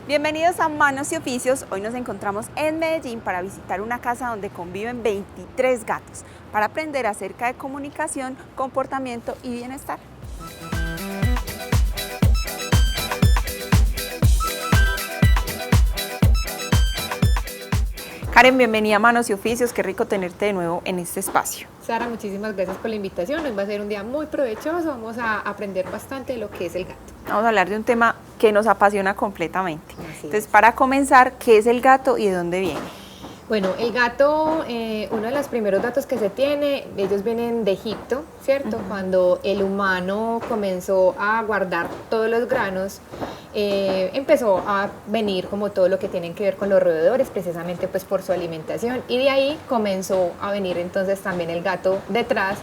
Bienvenidos a Manos y Oficios. Hoy nos encontramos en Medellín para visitar una casa donde conviven 23 gatos, para aprender acerca de comunicación, comportamiento y bienestar. Karen, bienvenida a Manos y Oficios, qué rico tenerte de nuevo en este espacio. Sara, muchísimas gracias por la invitación. Hoy va a ser un día muy provechoso, vamos a aprender bastante de lo que es el gato. Vamos a hablar de un tema que nos apasiona completamente. Así Entonces, es. para comenzar, ¿qué es el gato y de dónde viene? Bueno, el gato, uno de los primeros datos que se tiene, ellos vienen de Egipto, ¿cierto? Cuando el humano comenzó a guardar todos los granos, empezó a venir como todo lo que tienen que ver con los roedores, precisamente pues por su alimentación, y de ahí comenzó a venir entonces también el gato detrás.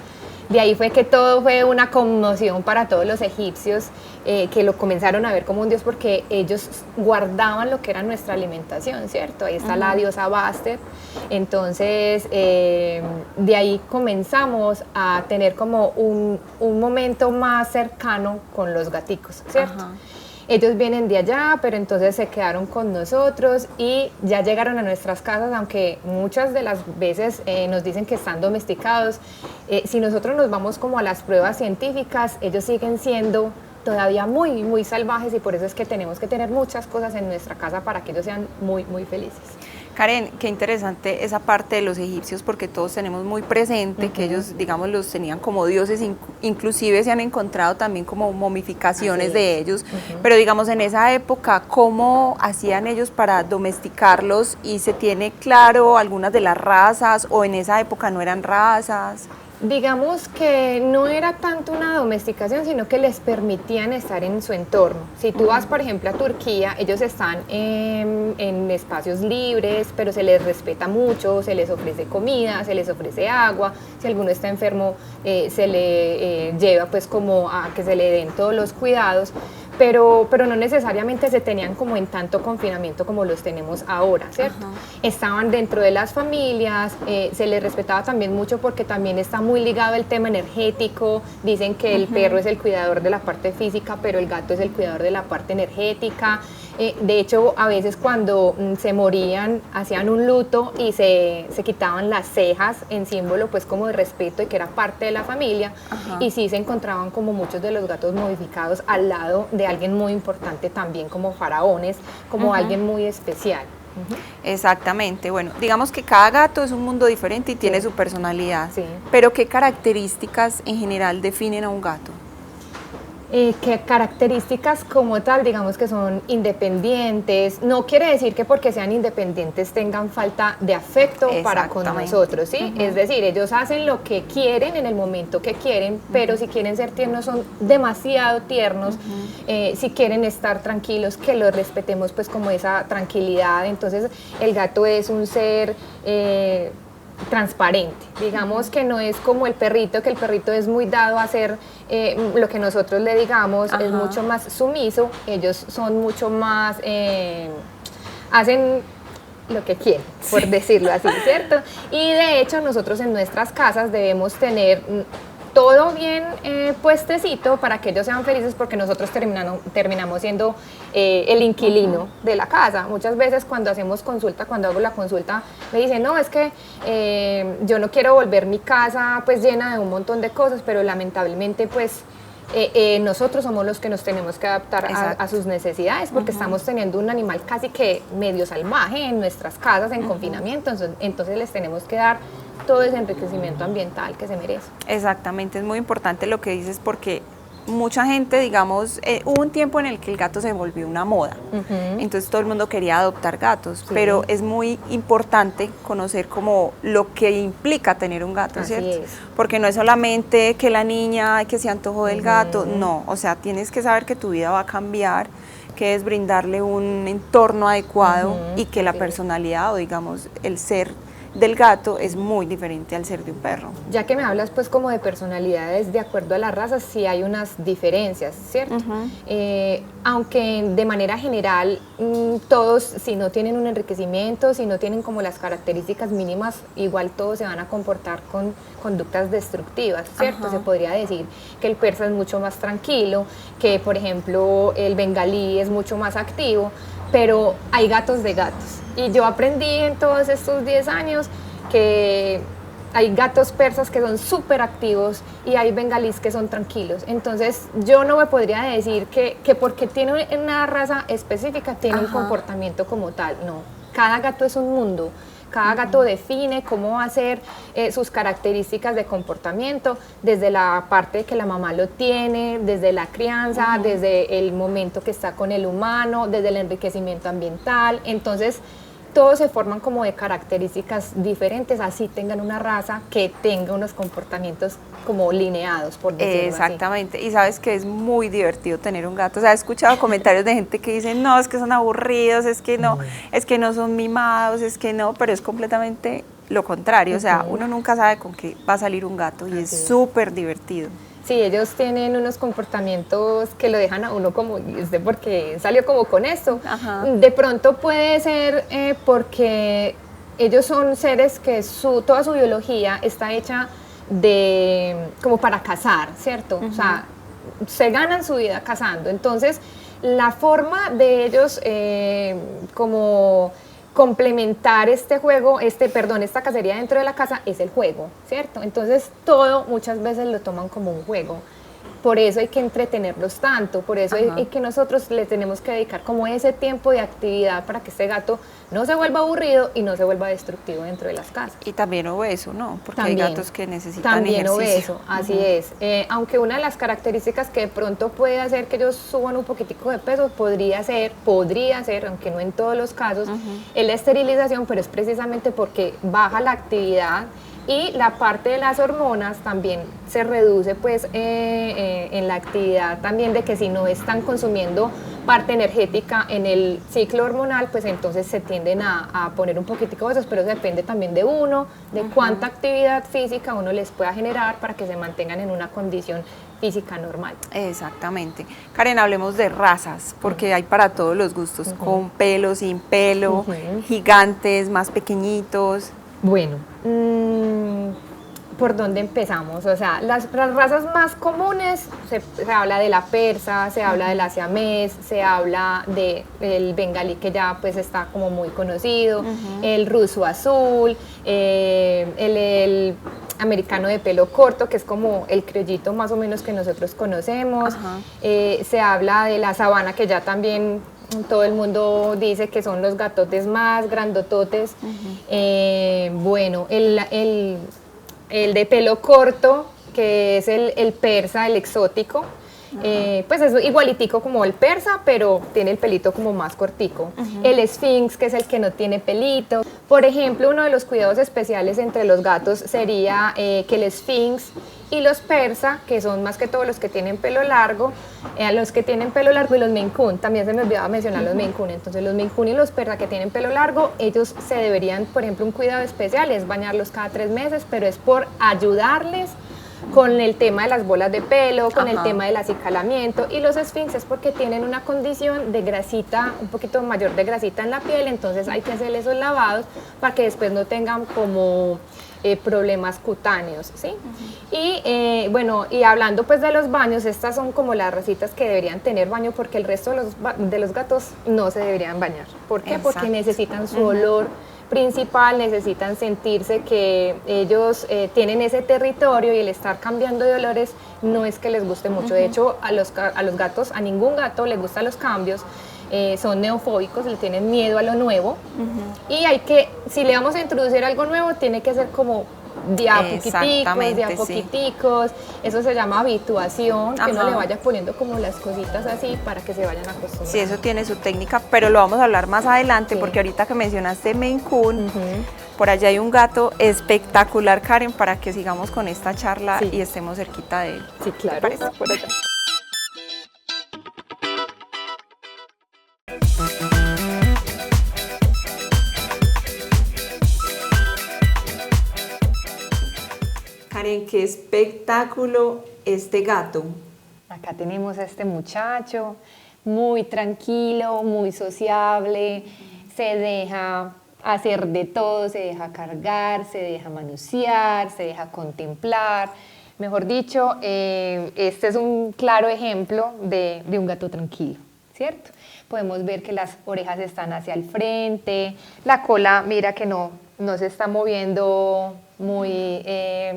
De ahí fue que todo fue una conmoción para todos los egipcios, que lo comenzaron a ver como un dios porque ellos guardaban lo que era nuestra alimentación, ¿cierto? Ahí está la diosa Bastet. Entonces, de ahí comenzamos a tener como un momento más cercano con los gaticos, ¿cierto? Ajá. Ellos vienen de allá, pero entonces se quedaron con nosotros y ya llegaron a nuestras casas, aunque muchas de las veces nos dicen que están domesticados. Si nosotros nos vamos como a las pruebas científicas, ellos siguen siendo todavía muy, muy salvajes, y por eso es que tenemos que tener muchas cosas en nuestra casa para que ellos sean muy, muy felices. Karen, qué interesante esa parte de los egipcios, porque todos tenemos muy presente que ellos, digamos, los tenían como dioses, inclusive se han encontrado también como momificaciones de ellos, pero digamos en esa época, ¿cómo hacían ellos para domesticarlos? ¿Y se tiene claro algunas de las razas o en esa época no eran razas? Digamos que no era tanto una domesticación, sino que les permitían estar en su entorno. Si tú vas, por ejemplo, a Turquía, ellos están en espacios libres, pero se les respeta mucho, se les ofrece comida, se les ofrece agua. Si alguno está enfermo, se le lleva pues como a que se le den todos los cuidados. Pero no necesariamente se tenían como en tanto confinamiento como los tenemos ahora, ¿cierto? Ajá. Estaban dentro de las familias, se les respetaba también mucho porque también está muy ligado el tema energético. Dicen que el perro es el cuidador de la parte física, pero el gato es el cuidador de la parte energética. De hecho, a veces cuando se morían, hacían un luto y se quitaban las cejas en símbolo pues como de respeto y que era parte de la familia. Ajá. Y sí se encontraban como muchos de los gatos modificados al lado de alguien muy importante también, como faraones, como alguien muy especial. Exactamente, bueno, digamos que cada gato es un mundo diferente y tiene su personalidad, pero ¿qué características en general definen a un gato? ¿Qué características como tal? Digamos que son independientes. No quiere decir que porque sean independientes tengan falta de afecto para con nosotros, ¿sí? Es decir, ellos hacen lo que quieren en el momento que quieren, pero si quieren ser tiernos son demasiado tiernos. Si quieren estar tranquilos, que los respetemos pues como esa tranquilidad. Entonces el gato es un ser transparente, digamos que no es como el perrito, que el perrito es muy dado a hacer lo que nosotros le digamos. Es mucho más sumiso. Ellos son mucho más, hacen lo que quieren, por decirlo así, ¿cierto? Y de hecho nosotros en nuestras casas debemos tener todo bien puestecito para que ellos sean felices, porque nosotros terminamos siendo el inquilino de la casa. Muchas veces cuando hacemos consulta, cuando hago la consulta, me dicen, no, es que yo no quiero volver mi casa pues llena de un montón de cosas, pero lamentablemente pues nosotros somos los que nos tenemos que adaptar a sus necesidades, porque estamos teniendo un animal casi que medio salvaje en nuestras casas en confinamiento, entonces les tenemos que dar todo ese enriquecimiento ambiental que se merece. Exactamente, es muy importante lo que dices, porque mucha gente, digamos, hubo un tiempo en el que el gato se volvió una moda, entonces todo el mundo quería adoptar gatos, pero es muy importante conocer como lo que implica tener un gato, ¿cierto? Porque no es solamente que la niña que se antojó del gato, no, o sea, tienes que saber que tu vida va a cambiar, que es brindarle un entorno adecuado y que la personalidad o digamos el ser del gato es muy diferente al ser de un perro. Ya que me hablas pues como de personalidades de acuerdo a las razas, sí hay unas diferencias, ¿cierto? Aunque de manera general todos, si no tienen un enriquecimiento, si no tienen como las características mínimas, igual todos se van a comportar con conductas destructivas, ¿cierto? Se podría decir que el persa es mucho más tranquilo, que por ejemplo el bengalí es mucho más activo, pero hay gatos de gatos. Y yo aprendí en todos estos 10 años que hay gatos persas que son súper activos y hay bengalíes que son tranquilos. Entonces yo no me podría decir que porque tiene una raza específica tiene un comportamiento como tal. No, cada gato es un mundo. Cada gato define cómo va a ser sus características de comportamiento, desde la parte que la mamá lo tiene, desde la crianza, desde el momento que está con el humano, desde el enriquecimiento ambiental. Entonces, todos se forman como de características diferentes, así tengan una raza que tenga unos comportamientos como lineados, por decirlo Exactamente, así. y sabes que es muy divertido tener un gato. O sea, he escuchado comentarios de gente que dice, no, es que son aburridos, es que no son mimados, es que no, pero es completamente lo contrario. O sea, uno nunca sabe con qué va a salir un gato y es súper divertido. Sí, ellos tienen unos comportamientos que lo dejan a uno como, porque salió como con esto. De pronto puede ser porque ellos son seres que toda su biología está hecha como para cazar, ¿cierto? O sea, se ganan su vida cazando. Entonces, la forma de ellos como complementar este juego, esta cacería dentro de la casa es el juego, ¿cierto? Entonces todo muchas veces lo toman como un juego. Por eso hay que entretenerlos tanto, por eso hay que nosotros le tenemos que dedicar como ese tiempo de actividad para que este gato no se vuelva aburrido y no se vuelva destructivo dentro de las casas. Y también obeso, ¿no? Porque también, hay gatos que necesitan también ejercicio. Obeso, así es. Aunque una de las características que de pronto puede hacer que ellos suban un poquitico de peso podría ser, aunque no en todos los casos, es la esterilización, pero es precisamente porque baja la actividad y la parte de las hormonas también se reduce pues en la actividad también de que si no están consumiendo parte energética en el ciclo hormonal, pues entonces se tienden a poner un poquitico de esos, pero eso depende también de uno, de cuánta actividad física uno les pueda generar para que se mantengan en una condición física normal. Exactamente. Karen, hablemos de razas, porque hay para todos los gustos, con pelo, sin pelo, gigantes, más pequeñitos. Bueno, ¿por dónde empezamos? O sea, las razas más comunes, se habla de la persa, se habla de la siamés, se habla del bengalí, que ya pues está como muy conocido, el ruso azul, el americano de pelo corto, que es como el criollito más o menos que nosotros conocemos. Se habla de la sabana, que ya también todo el mundo dice que son los gatotes más grandototes. Bueno, el de pelo corto, que es el persa, el exótico, pues es igualitico como el persa, pero tiene el pelito como más cortico. El esfinx, que es el que no tiene pelito. Por ejemplo, uno de los cuidados especiales entre los gatos sería que el esfinx y los persa, que son más que todos los que tienen pelo largo, los que tienen pelo largo y los Maine Coon, también se me olvidaba mencionar los Maine Coon. Entonces los Maine Coon y los persa que tienen pelo largo, ellos se deberían, por ejemplo, un cuidado especial es bañarlos cada 3 meses, pero es por ayudarles con el tema de las bolas de pelo, con el tema del acicalamiento, y los esfinxes porque tienen una condición de grasita, un poquito mayor de grasita en la piel, entonces hay que hacerle esos lavados para que después no tengan como problemas cutáneos, ¿sí? Y bueno, y hablando pues de los baños, estas son como las racitas que deberían tener baño porque el resto de los gatos no se deberían bañar. ¿Por qué? Exacto. Porque necesitan su olor principal, necesitan sentirse que ellos tienen ese territorio y el estar cambiando de olores no es que les guste mucho. De hecho, a los gatos, a ningún gato les gustan los cambios. Son neofóbicos, le tienen miedo a lo nuevo y si le vamos a introducir algo nuevo, tiene que ser como de a poquiticos, eso se llama habituación, que uno le vaya poniendo como las cositas así para que se vayan acostumbrando. Sí, eso tiene su técnica, pero lo vamos a hablar más adelante, porque ahorita que mencionaste Maine Coon, por allá hay un gato espectacular, Karen, para que sigamos con esta charla y estemos cerquita de él. Sí, claro. ¿Te parece? Por allá. Karen, qué espectáculo este gato. Acá tenemos a este muchacho, muy tranquilo, muy sociable, se deja hacer de todo, se deja cargar, se deja manosear, se deja contemplar. Mejor dicho, este es un claro ejemplo de un gato tranquilo, ¿cierto? Podemos ver que las orejas están hacia el frente, la cola, mira que no se está moviendo muy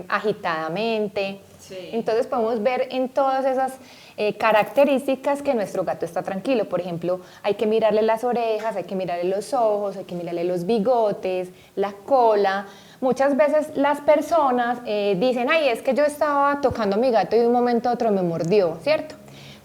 agitadamente. Sí. Entonces podemos ver en todas esas características que nuestro gato está tranquilo. Por ejemplo, hay que mirarle las orejas, hay que mirarle los ojos, hay que mirarle los bigotes, la cola. Muchas veces las personas dicen, ay, es que yo estaba tocando a mi gato y de un momento a otro me mordió, ¿cierto?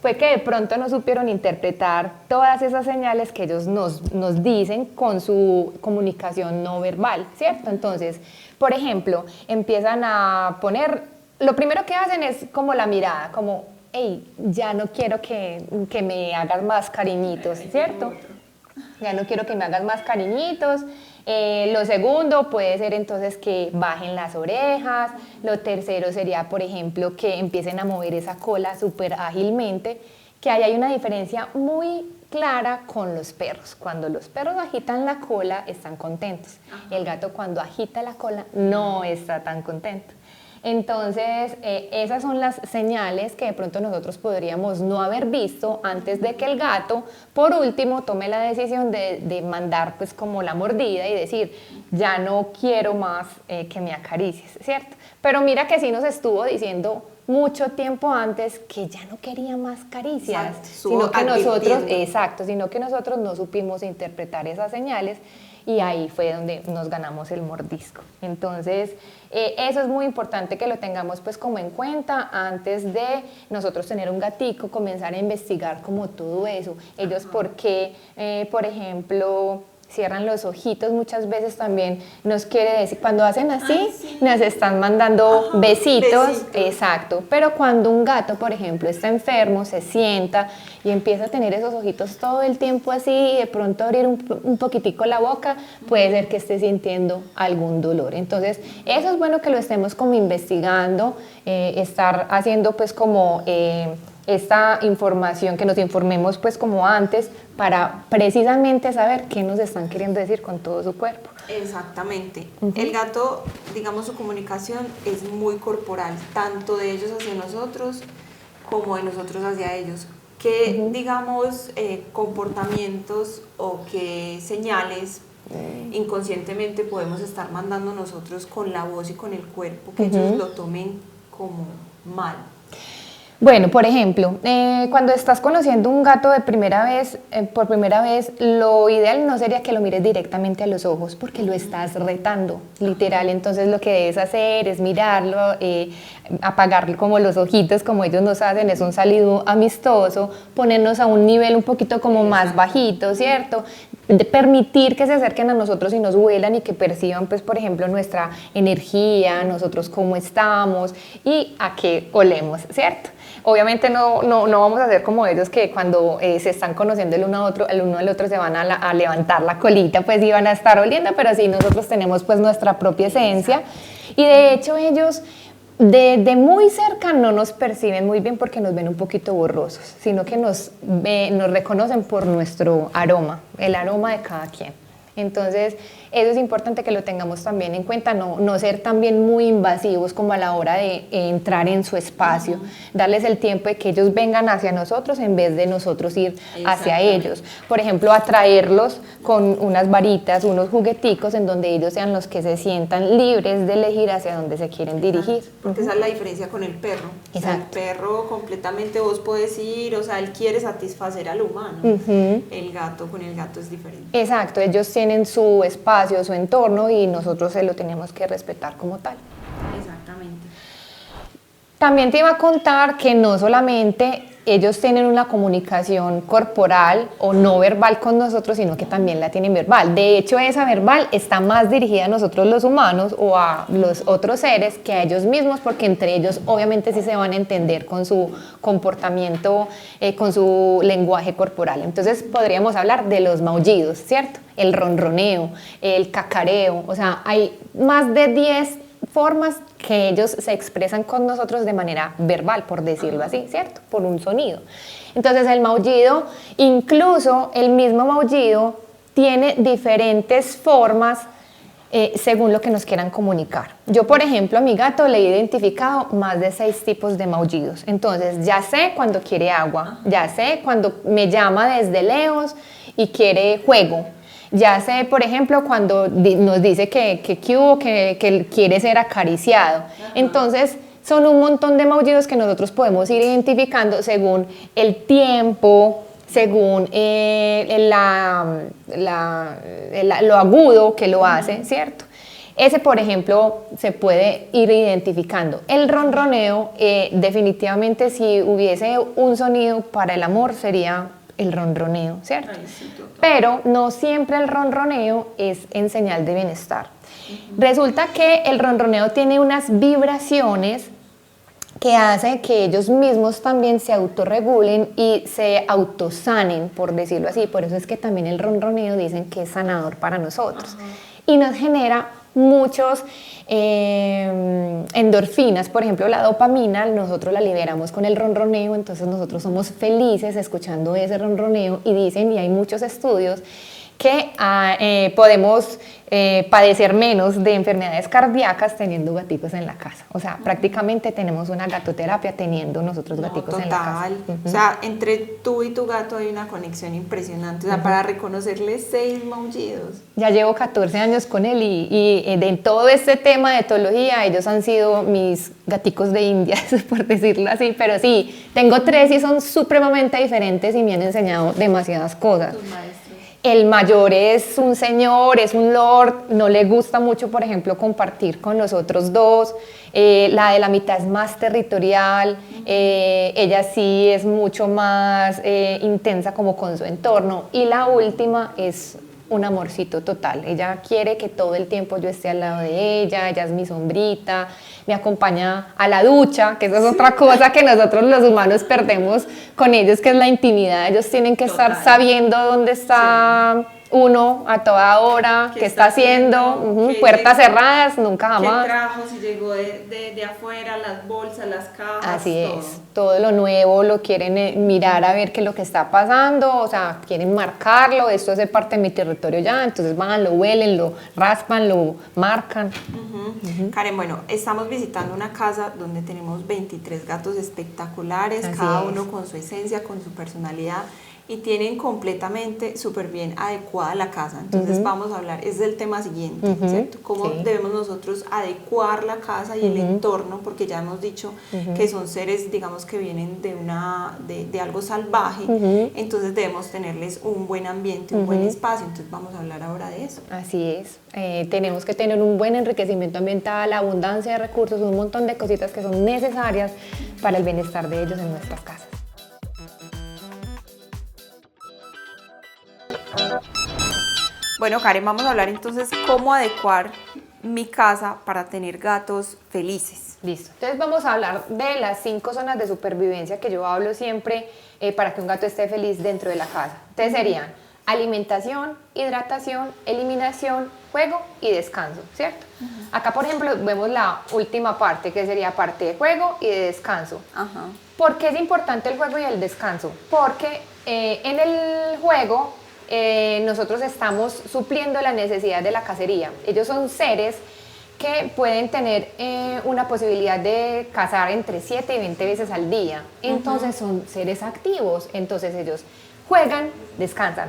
Fue que de pronto no supieron interpretar todas esas señales que ellos nos dicen con su comunicación no verbal, ¿cierto? Entonces, por ejemplo, empiezan a poner, lo primero que hacen es como la mirada, como, hey, ya no quiero que me hagas más cariñitos, ¿cierto? Ya no quiero que me hagas más cariñitos. Lo segundo puede ser entonces que bajen las orejas. Lo tercero sería, por ejemplo, que empiecen a mover esa cola súper ágilmente, que ahí hay una diferencia muy clara con los perros. Cuando los perros agitan la cola, están contentos. El gato cuando agita la cola no está tan contento. Entonces, esas son las señales que de pronto nosotros podríamos no haber visto antes de que el gato, por último, tome la decisión de mandar pues como la mordida y decir, ya no quiero más que me acaricies, ¿cierto? Pero mira que sí nos estuvo diciendo mucho tiempo antes que ya no quería más caricias, sino que nosotros no supimos interpretar esas señales. Y ahí fue donde nos ganamos el mordisco. Entonces, eso es muy importante que lo tengamos pues como en cuenta antes de nosotros tener un gatico, comenzar a investigar como todo eso. Ellos por qué, por ejemplo, cierran los ojitos, muchas veces también nos quiere decir, cuando hacen así, sí, nos están mandando besitos, exacto, pero cuando un gato, por ejemplo, está enfermo, se sienta y empieza a tener esos ojitos todo el tiempo así y de pronto abrir un poquitico la boca, puede ser que esté sintiendo algún dolor. Entonces, eso es bueno que lo estemos como investigando, estar haciendo pues como esta información, que nos informemos pues como antes para precisamente saber qué nos están queriendo decir con todo su cuerpo. Exactamente. El gato, digamos, su comunicación es muy corporal, tanto de ellos hacia nosotros como de nosotros hacia ellos. ¿Qué, digamos, comportamientos o qué señales inconscientemente podemos estar mandando nosotros con la voz y con el cuerpo que ellos lo tomen como mal? Bueno, por ejemplo, cuando estás conociendo un gato de por primera vez, lo ideal no sería que lo mires directamente a los ojos porque lo estás retando, literal. Entonces lo que debes hacer es mirarlo, apagarle como los ojitos como ellos nos hacen, es un saludo amistoso, ponernos a un nivel un poquito como más bajito, ¿cierto? De permitir que se acerquen a nosotros y nos huelan y que perciban, pues, por ejemplo, nuestra energía, nosotros cómo estamos y a qué olemos, ¿cierto? Obviamente no vamos a hacer como ellos que cuando se están conociendo el uno al otro se van a levantar la colita, pues y van a estar oliendo, pero sí nosotros tenemos pues nuestra propia esencia y de hecho ellos de muy cerca no nos perciben muy bien porque nos ven un poquito borrosos, sino que nos reconocen por nuestro aroma, el aroma de cada quien. Entonces, eso es importante que lo tengamos también en cuenta, no ser también muy invasivos como a la hora de entrar en su espacio, darles el tiempo de que ellos vengan hacia nosotros en vez de nosotros ir hacia ellos. Por ejemplo, atraerlos con unas varitas, unos jugueticos en donde ellos sean los que se sientan libres de elegir hacia dónde se quieren dirigir. Porque esa es la diferencia con el perro. O sea, el perro completamente vos podés ir, o sea, él quiere satisfacer al humano. El gato, con el gato es diferente. Exacto, ellos tienen su espacio, su entorno y nosotros se lo tenemos que respetar como tal. Exactamente. También te iba a contar que no solamente ellos tienen una comunicación corporal o no verbal con nosotros, sino que también la tienen verbal. De hecho, esa verbal está más dirigida a nosotros los humanos o a los otros seres que a ellos mismos, porque entre ellos obviamente sí se van a entender con su comportamiento, con su lenguaje corporal. Entonces podríamos hablar de los maullidos, ¿cierto? El ronroneo, el cacareo, o sea, hay más de 10 formas que ellos se expresan con nosotros de manera verbal, por decirlo así, ¿cierto? Por un sonido. Entonces el maullido, incluso el mismo maullido, tiene diferentes formas según lo que nos quieran comunicar. Yo, por ejemplo, a mi gato le he identificado más de 6 tipos de maullidos. Entonces, ya sé cuando quiere agua, ya sé cuando me llama desde lejos y quiere juego. Ya sé, por ejemplo, cuando nos dice que quiere ser acariciado. Entonces, son un montón de maullidos que nosotros podemos ir identificando según el tiempo, según lo agudo que lo hace, ¿cierto? Ese, por ejemplo, se puede ir identificando. El ronroneo, definitivamente, si hubiese un sonido para el amor, sería el ronroneo, ¿cierto? Ay, sí, pero no siempre el ronroneo es en señal de bienestar. Resulta que el ronroneo tiene unas vibraciones que hace que ellos mismos también se autorregulen y se autosanen, por decirlo así. Por eso es que también el ronroneo dicen que es sanador para nosotros. Y nos genera muchos endorfinas, por ejemplo la dopamina, nosotros la liberamos con el ronroneo, entonces nosotros somos felices escuchando ese ronroneo y dicen, y hay muchos estudios, que podemos padecer menos de enfermedades cardíacas teniendo gaticos en la casa. O sea, prácticamente tenemos una gatoterapia teniendo nosotros gaticos en la casa. O sea, entre tú y tu gato hay una conexión impresionante. O sea, para reconocerle 6 maullidos. Ya llevo 14 años con él y en todo este tema de etología, ellos han sido mis gaticos de India, por decirlo así. Pero sí, tengo 3 y son supremamente diferentes y me han enseñado demasiadas cosas. Tus maestros. El mayor es un señor, es un lord, no le gusta mucho, por ejemplo, compartir con los otros 2. La de la mitad es más territorial, ella sí es mucho más intensa como con su entorno. Y la última es un amorcito total. Ella quiere que todo el tiempo yo esté al lado de ella es mi sombrita, me acompaña a la ducha, que eso es otra cosa que nosotros los humanos perdemos con ellos, que es la intimidad. Ellos tienen que estar sabiendo dónde está uno a toda hora, qué está haciendo, puertas cerradas, nunca jamás. ¿Qué trajo? Si llegó de afuera, las bolsas, las cajas. Así es, todo lo nuevo lo quieren mirar a ver qué es lo que está pasando, o sea, quieren marcarlo, esto es de parte de mi territorio ya, entonces van, lo huelen, lo raspan, lo marcan. Karen, bueno, estamos visitando una casa donde tenemos 23 gatos espectaculares, Así cada es. uno con su esencia, con su personalidad, y tienen completamente súper bien adecuada la casa. Entonces vamos a hablar, es del tema siguiente, ¿cierto? Cómo debemos nosotros adecuar la casa y el entorno, porque ya hemos dicho que son seres, digamos, que vienen de algo salvaje, entonces debemos tenerles un buen ambiente, un buen espacio, entonces vamos a hablar ahora de eso. Así es, tenemos que tener un buen enriquecimiento ambiental, abundancia de recursos, un montón de cositas que son necesarias para el bienestar de ellos en nuestras casas. Bueno, Karen, vamos a hablar entonces cómo adecuar mi casa para tener gatos felices. Listo. Entonces vamos a hablar de las 5 zonas de supervivencia que yo hablo siempre para que un gato esté feliz dentro de la casa. Entonces serían alimentación, hidratación, eliminación, juego y descanso, ¿cierto? Acá, por ejemplo, vemos la última parte, que sería parte de juego y de descanso. ¿Por qué es importante el juego y el descanso? Porque en el juego nosotros estamos supliendo la necesidad de la cacería. Ellos son seres que pueden tener una posibilidad de cazar entre 7 y 20 veces al día. Entonces son seres activos. Entonces ellos juegan, descansan,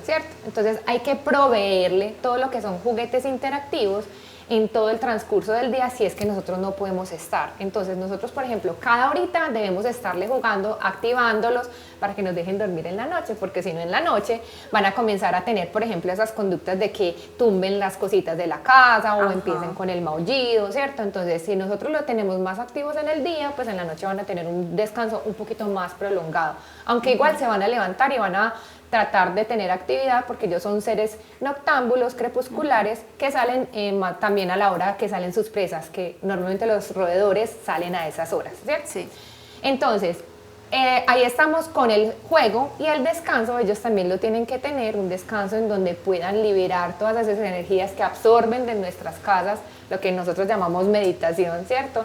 ¿cierto? Entonces hay que proveerle todo lo que son juguetes interactivos en todo el transcurso del día si es que nosotros no podemos estar. Entonces nosotros, por ejemplo, cada horita debemos estarle jugando, activándolos para que nos dejen dormir en la noche, porque si no en la noche van a comenzar a tener, por ejemplo, esas conductas de que tumben las cositas de la casa o empiecen con el maullido, ¿cierto? Entonces si nosotros lo tenemos más activos en el día, pues en la noche van a tener un descanso un poquito más prolongado, aunque igual se van a levantar y van a tratar de tener actividad porque ellos son seres noctámbulos, crepusculares, que salen también a la hora que salen sus presas, que normalmente los roedores salen a esas horas, ¿cierto? Sí. Entonces, ahí estamos con el juego y el descanso. Ellos también lo tienen que tener, un descanso en donde puedan liberar todas esas energías que absorben de nuestras casas, lo que nosotros llamamos meditación, ¿cierto?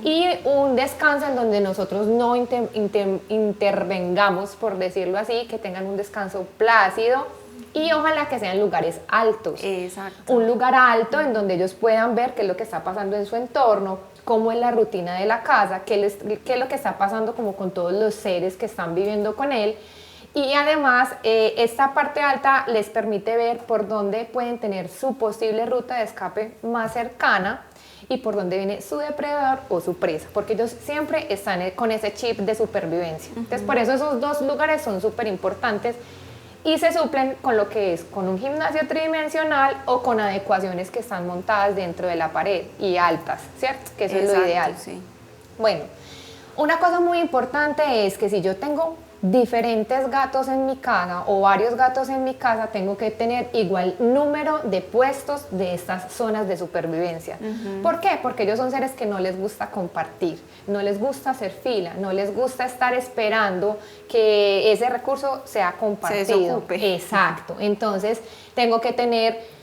Y un descanso en donde nosotros no intervengamos, por decirlo así, que tengan un descanso plácido Y ojalá que sean lugares altos. Exacto. Un lugar alto en donde ellos puedan ver qué es lo que está pasando en su entorno, cómo es la rutina de la casa, qué es lo que está pasando como con todos los seres que están viviendo con él. Y además, esta parte alta les permite ver por dónde pueden tener su posible ruta de escape más cercana y por dónde viene su depredador o su presa, porque ellos siempre están con ese chip de supervivencia. Entonces, por eso esos dos lugares son súper importantes y se suplen con lo que es con un gimnasio tridimensional o con adecuaciones que están montadas dentro de la pared y altas, ¿cierto? Que eso es lo ideal. Sí. Bueno, una cosa muy importante es que si yo tengo diferentes gatos en mi casa o varios gatos en mi casa, tengo que tener igual número de puestos de estas zonas de supervivencia. ¿Por qué? Porque ellos son seres que no les gusta compartir, no les gusta hacer fila, no les gusta estar esperando que ese recurso sea compartido. Se desocupe. Exacto. Entonces, tengo que tener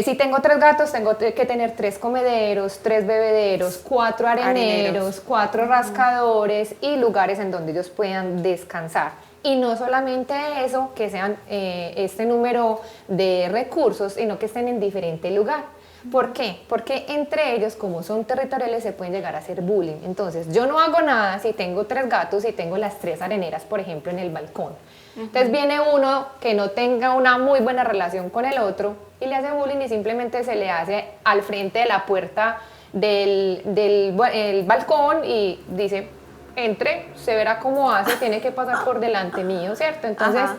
si tengo 3 gatos, tengo que tener 3 comederos, 3 bebederos, 4 areneros, 4 rascadores y lugares en donde ellos puedan descansar. Y no solamente eso, que sean este número de recursos, sino que estén en diferente lugar. ¿Por qué? Porque entre ellos, como son territoriales, se pueden llegar a hacer bullying. Entonces, yo no hago nada si tengo 3 gatos y tengo las 3 areneras, por ejemplo, en el balcón. Entonces viene uno que no tenga una muy buena relación con el otro y le hace bullying y simplemente se le hace al frente de la puerta del balcón y dice, entre, se verá cómo hace, tiene que pasar por delante mío, ¿cierto? Entonces,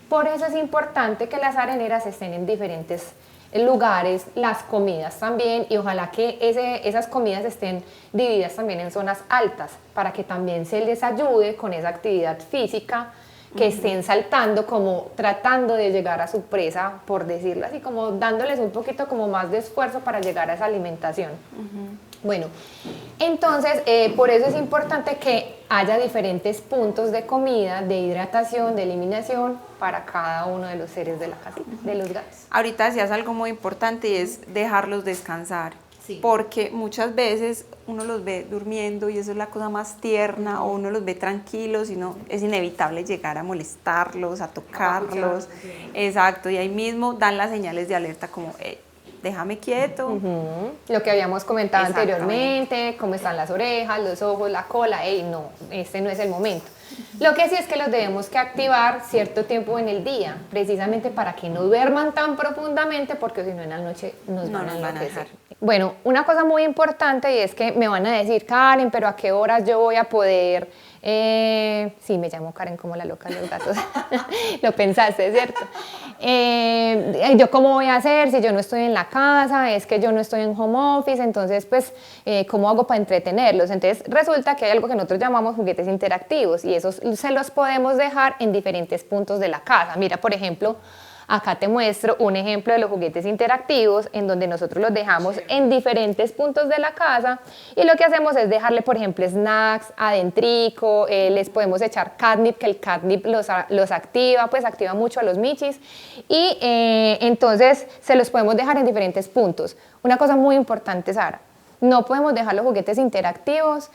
por eso es importante que las areneras estén en diferentes lugares, las comidas también, y ojalá que esas comidas estén divididas también en zonas altas, para que también se les ayude con esa actividad física, que estén saltando, como tratando de llegar a su presa, por decirlo así, como dándoles un poquito como más de esfuerzo para llegar a esa alimentación. Bueno, entonces por eso es importante que haya diferentes puntos de comida, de hidratación, de eliminación para cada uno de los seres de la casita, de los gatos. Ahorita decías algo muy importante y es dejarlos descansar. Sí. Porque muchas veces uno los ve durmiendo y eso es la cosa más tierna, o uno los ve tranquilos y no, es inevitable llegar a molestarlos, a tocarlos. Exacto, y ahí mismo dan las señales de alerta como, déjame quieto. Lo que habíamos comentado anteriormente, cómo están las orejas, los ojos, la cola, no, este no es el momento. Lo que sí es que los debemos que activar cierto tiempo en el día, precisamente para que no duerman tan profundamente, porque si no en la noche nos van a enloquecer. Bueno, una cosa muy importante y es que me van a decir, Karen, pero ¿a qué horas yo voy a poder? Sí, me llamo Karen como la loca de los gatos. Lo pensaste, ¿cierto? ¿Yo cómo voy a hacer si yo no estoy en la casa? Es que yo no estoy en home office, entonces, pues, ¿cómo hago para entretenerlos? Entonces, resulta que hay algo que nosotros llamamos juguetes interactivos y esos se los podemos dejar en diferentes puntos de la casa. Mira, por ejemplo, acá te muestro un ejemplo de los juguetes interactivos en donde nosotros los dejamos en diferentes puntos de la casa y lo que hacemos es dejarle, por ejemplo, snacks adentrico, les podemos echar catnip, que el catnip los activa, pues activa mucho a los michis y entonces se los podemos dejar en diferentes puntos. Una cosa muy importante, Sara, no podemos dejar los juguetes interactivos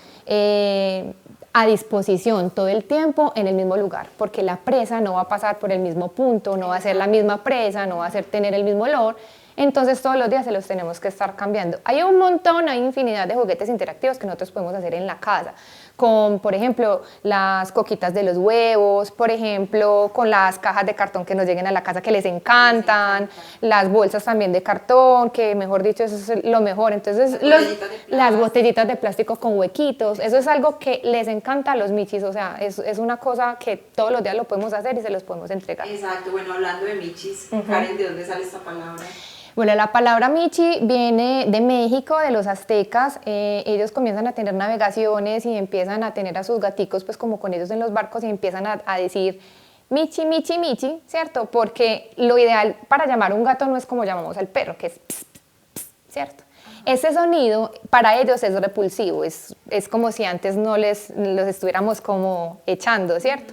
a disposición todo el tiempo en el mismo lugar, porque la presa no va a pasar por el mismo punto, no va a ser la misma presa, no va a tener el mismo olor, entonces todos los días se los tenemos que estar cambiando. Hay un montón, hay infinidad de juguetes interactivos que nosotros podemos hacer en la casa, con, por ejemplo, las coquitas de los huevos, por ejemplo, con las cajas de cartón que nos lleguen a la casa que les encantan, las bolsas también de cartón, que mejor dicho, eso es lo mejor. Entonces, las botellitas de plástico con huequitos, eso es algo que les encanta a los michis, o sea, es una cosa que todos los días lo podemos hacer y se los podemos entregar. Exacto, bueno, hablando de michis, Karen, ¿de dónde sale esta palabra? Bueno, la palabra michi viene de México, de los aztecas. Ellos comienzan a tener navegaciones y empiezan a tener a sus gaticos pues como con ellos en los barcos y empiezan a decir michi, michi, michi, ¿cierto? Porque lo ideal para llamar a un gato no es como llamamos al perro, que es pss, pss, ¿cierto? Ese sonido para ellos es repulsivo, es como si antes no los estuviéramos como echando, ¿cierto?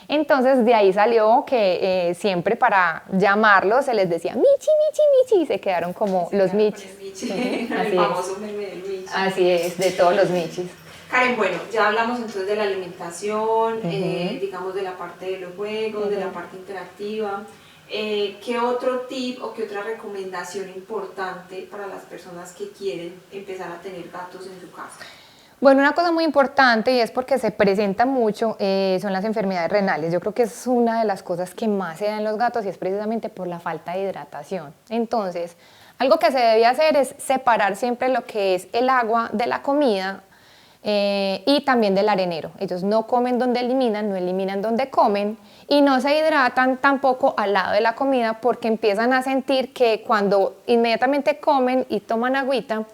Entonces de ahí salió que siempre para llamarlos se les decía michi, michi, michi y se quedaron como los michis. Sí, el famoso meme del michi. Así es, de todos los michis. Karen, bueno, ya hablamos entonces de la alimentación, digamos de la parte de los juegos, de la parte interactiva. ¿Qué otro tip o qué otra recomendación importante para las personas que quieren empezar a tener gatos en su casa? Bueno, una cosa muy importante y es porque se presenta mucho son las enfermedades renales. Yo creo que es una de las cosas que más se da en los gatos y es precisamente por la falta de hidratación. Entonces, algo que se debe hacer es separar siempre lo que es el agua de la comida y también del arenero. Ellos no comen donde eliminan, no eliminan donde comen y no se hidratan tampoco al lado de la comida porque empiezan a sentir que cuando inmediatamente comen y toman agüita,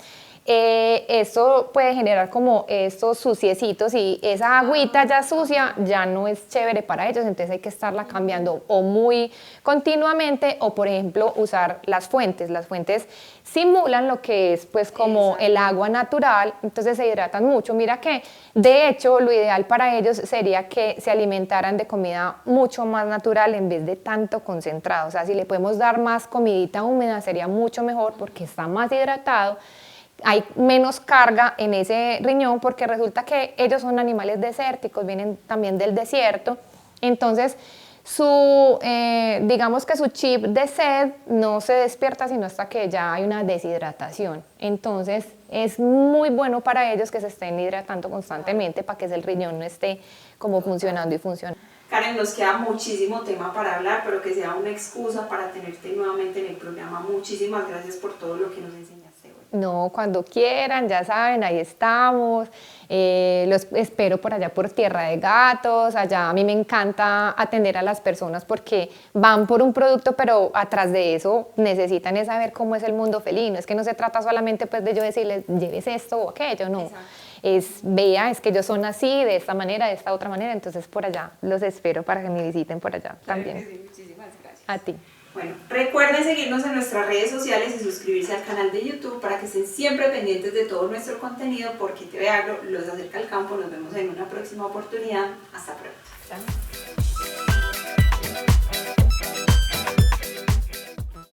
eso puede generar como estos suciecitos y esa agüita ya sucia ya no es chévere para ellos, entonces hay que estarla cambiando o muy continuamente o por ejemplo usar las fuentes. Las fuentes simulan lo que es pues como el agua natural, entonces se hidratan mucho. Mira que de hecho lo ideal para ellos sería que se alimentaran de comida mucho más natural en vez de tanto concentrado, o sea, si le podemos dar más comidita húmeda sería mucho mejor porque está más hidratado. Hay menos carga en ese riñón porque resulta que ellos son animales desérticos, vienen también del desierto, entonces digamos que su chip de sed no se despierta sino hasta que ya hay una deshidratación, entonces es muy bueno para ellos que se estén hidratando constantemente para que el riñón no esté como funcionando y funcionando. Karen, nos queda muchísimo tema para hablar, pero que sea una excusa para tenerte nuevamente en el programa. Muchísimas gracias por todo lo que nos enseñaste hoy. No, cuando quieran, ya saben, ahí estamos. Los espero por allá por Tierra de Gatos. Allá a mí me encanta atender a las personas porque van por un producto, pero atrás de eso necesitan es saber cómo es el mundo felino. Es que no se trata solamente pues, de yo decirles, lleves esto o aquello, no. Exacto. Vea, es que ellos son así, de esta manera, de esta otra manera, entonces por allá los espero para que me visiten por allá también. Sí, muchísimas gracias. A ti. Bueno, recuerden seguirnos en nuestras redes sociales y suscribirse al canal de YouTube para que estén siempre pendientes de todo nuestro contenido porque TV Agro los acerca al campo. Nos vemos en una próxima oportunidad. Hasta pronto.